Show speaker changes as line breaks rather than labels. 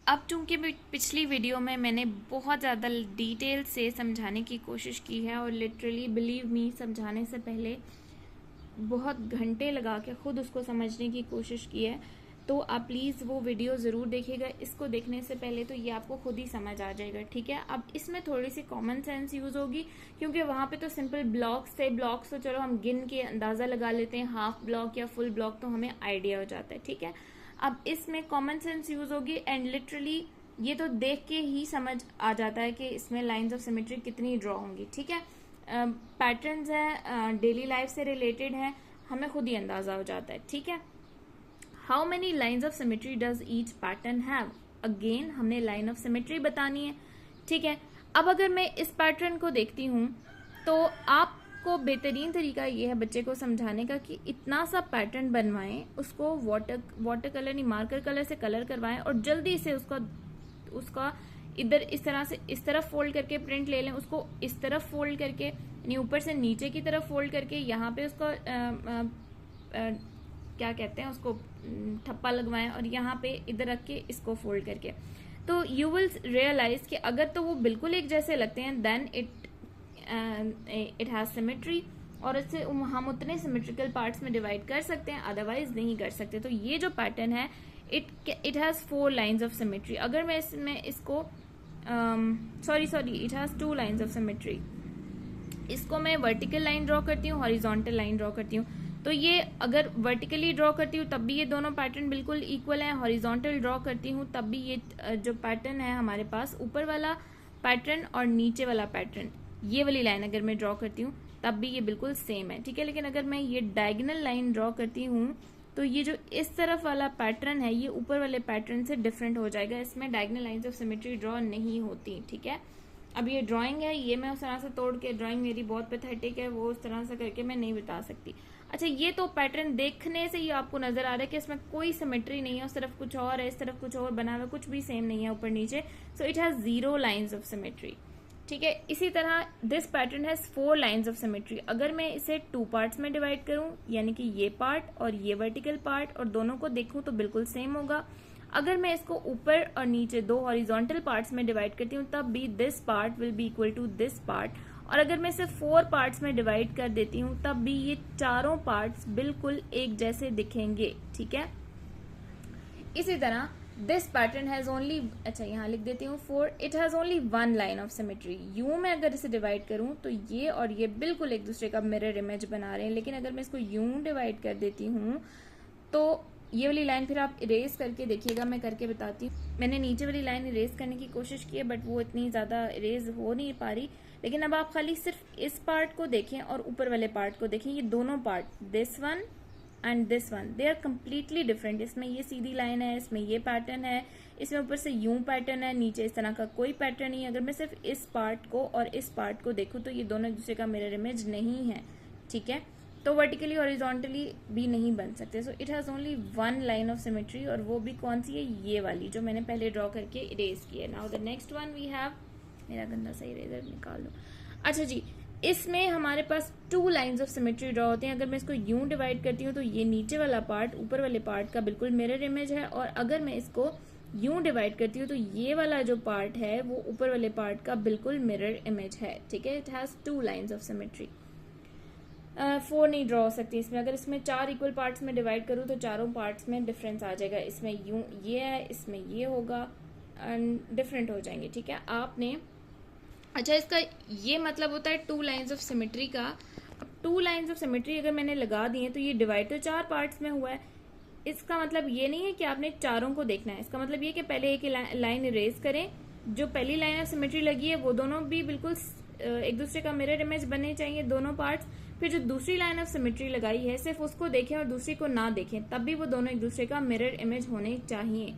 अब चूंकि पिछली वीडियो में मैंने बहुत ज़्यादा डिटेल से समझाने की कोशिश की है और लिटरली बिलीव मी समझाने से पहले बहुत घंटे लगा के खुद उसको समझने की कोशिश की है, तो आप प्लीज़ वो वीडियो ज़रूर देखिएगा। इसको देखने से पहले तो ये आपको खुद ही समझ आ जाएगा, ठीक है। अब इसमें थोड़ी सी कॉमन सेंस यूज़ होगी, क्योंकि वहाँ पे तो सिंपल ब्लॉक्स थे। ब्लॉक्स तो चलो हम गिन के अंदाज़ा लगा लेते हैं, हाफ ब्लॉक या फुल ब्लॉक तो हमें आइडिया हो जाता है, ठीक है। अब इसमें कॉमन सेंस यूज़ होगी एंड लिटरली ये तो देख के ही समझ आ जाता है कि इसमें लाइंस ऑफ सिमेट्री कितनी ड्रॉ होंगी, ठीक है। पैटर्न्स हैं, डेली लाइफ से रिलेटेड हैं, हमें खुद ही अंदाजा हो जाता है, ठीक है। How many lines of symmetry does each pattern have. Again हमने लाइन ऑफ सिमेट्री बतानी है, ठीक है। अब अगर मैं इस पैटर्न को देखती हूँ तो आपको बेहतरीन तरीका ये है बच्चे को समझाने का कि इतना सा पैटर्न बनवाएं, उसको वाटर कलर नहीं मार्कर कलर से कलर करवाएं और जल्दी से उसका इधर इस तरह से इस तरफ फोल्ड करके प्रिंट ले लें, उसको इस तरफ फोल्ड करके यानी ऊपर से नीचे की तरफ फोल्ड करके यहाँ पे उसका क्या कहते हैं उसको ठप्पा लगवाएं और यहाँ पे इधर रख के इसको फोल्ड करके, तो यू विल रियलाइज कि अगर तो वो बिल्कुल एक जैसे लगते हैं देन इट हैज सिमेट्री, और इससे हम उतने सिमेट्रिकल पार्ट्स में डिवाइड कर सकते हैं, अदरवाइज नहीं कर सकते। तो ये जो पैटर्न है it has 4 lines of symmetry. अगर मैं इसमें इसको sorry it has 2 lines of symmetry. इसको मैं वर्टिकल लाइन ड्रॉ करती हूँ, हॉरिजॉन्टल लाइन ड्रॉ करती हूँ। तो ये अगर वर्टिकली ड्रॉ करती हूँ तब भी ये दोनों पैटर्न बिल्कुल इक्वल हैं, हॉरिजॉन्टल ड्रॉ करती हूँ तब भी ये जो पैटर्न है हमारे पास ऊपर वाला पैटर्न और नीचे वाला पैटर्न, ये वाली लाइन अगर मैं ड्रॉ करती हूँ तब भी ये बिल्कुल सेम है, ठीक है। लेकिन अगर मैं ये डायगोनल लाइन ड्रॉ करती हूँ तो ये जो इस तरफ वाला पैटर्न है ये ऊपर वाले पैटर्न से डिफरेंट हो जाएगा, इसमें diagonal lines of symmetry draw नहीं होती, ठीक है। अब ये ड्राइंग है, ये मैं उस तरह से तोड़ के, ड्राइंग मेरी बहुत पैथेटिक है, वो उस तरह से करके मैं नहीं बता सकती। अच्छा, ये तो पैटर्न देखने से ही आपको नजर आ रहा है कि इसमें कोई सिमेट्री नहीं है, उस तरफ कुछ और है, इस तरफ कुछ और बना हुआ, कुछ भी सेम नहीं है ऊपर नीचे, so it has 0 lines of symmetry, ठीक है। इसी तरह this pattern has 4 lines of symmetry. अगर मैं इसे 2 पार्ट्स में डिवाइड करूं, यानी कि ये पार्ट और ये वर्टिकल पार्ट, और दोनों को देखूं तो बिल्कुल सेम होगा। अगर मैं इसको ऊपर और नीचे 2 हॉरिजॉन्टल पार्ट्स में डिवाइड करती हूँ तब भी this part will be equal to this part, और अगर मैं इसे 4 पार्ट्स में डिवाइड कर देती हूँ तब भी ये चारों पार्ट्स बिल्कुल एक जैसे दिखेंगे, ठीक है। इसी तरह दिस पैटर्न हैज ओनली, अच्छा यहाँ लिख देती हूँ 4, it has only 1 line of symmetry. यूं मैं अगर इसे डिवाइड करूं तो ये और ये बिल्कुल एक दूसरे का मिरर इमेज बना रहे हैं, लेकिन अगर मैं इसको यूं डिवाइड कर देती हूँ तो ये वाली लाइन फिर आप इरेज करके देखिएगा, मैं करके बताती हूँ। मैंने नीचे वाली लाइन इरेज करने की कोशिश की है बट वो इतनी ज्यादा इरेज हो नहीं पा रही, लेकिन अब आप खाली सिर्फ इस पार्ट को देखें और ऊपर वाले पार्ट को देखें, ये दोनों part, this one and this one, they are completely different. इसमें ये सीधी लाइन है, इसमें ये पैटर्न है, इसमें ऊपर से यूं पैटर्न है, नीचे इस तरह का कोई पैटर्न नहीं है। अगर मैं सिर्फ इस पार्ट को और इस पार्ट को देखूं तो ये दोनों एक दूसरे का मिरर इमेज नहीं है, ठीक है। तो वर्टिकली हॉरिजॉन्टली भी नहीं बन सकते। So it has only 1 line of symmetry, और वो भी कौन सी है, ये वाली जो मैंने पहले ड्रॉ करके इरेज की है। Now the next one we have, मेरा गंदा सा इरेजर निकाल लो। अच्छा जी, इसमें हमारे पास 2 लाइंस ऑफ सिमेट्री ड्रॉ होते हैं। अगर मैं इसको यूं डिवाइड करती हूँ तो ये नीचे वाला पार्ट ऊपर वाले पार्ट का बिल्कुल मिरर इमेज है, और अगर मैं इसको यूं डिवाइड करती हूँ तो ये वाला जो पार्ट है वो ऊपर वाले पार्ट का बिल्कुल मिरर इमेज है, ठीक है। It has 2 lines of symmetry. 4 नहीं ड्रॉ हो सकती इसमें। अगर इसमें 4 इक्वल पार्ट्स में डिवाइड करूँ तो चारों पार्ट्स में डिफरेंस आ जाएगा, इसमें यूं ये है, इसमें ये होगा, एंड डिफरेंट हो जाएंगे, ठीक है। आपने, अच्छा इसका ये मतलब होता है 2 लाइंस ऑफ सिमेट्री का। अब 2 लाइंस ऑफ सिमेट्री अगर मैंने लगा दी है तो ये डिवाइड तो 4 पार्ट्स में हुआ है, इसका मतलब ये नहीं है कि आपने चारों को देखना है। इसका मतलब ये कि पहले एक लाइन इरेज करें, जो पहली लाइन ऑफ सिमेट्री लगी है वो दोनों भी बिल्कुल एक दूसरे का मिरर इमेज बनने चाहिए दोनों पार्ट्स। फिर जो दूसरी लाइन ऑफ सिमेट्री लगाई है सिर्फ उसको देखें और दूसरी को ना देखें, तब भी वो दोनों एक दूसरे का मिरर इमेज होने चाहिए,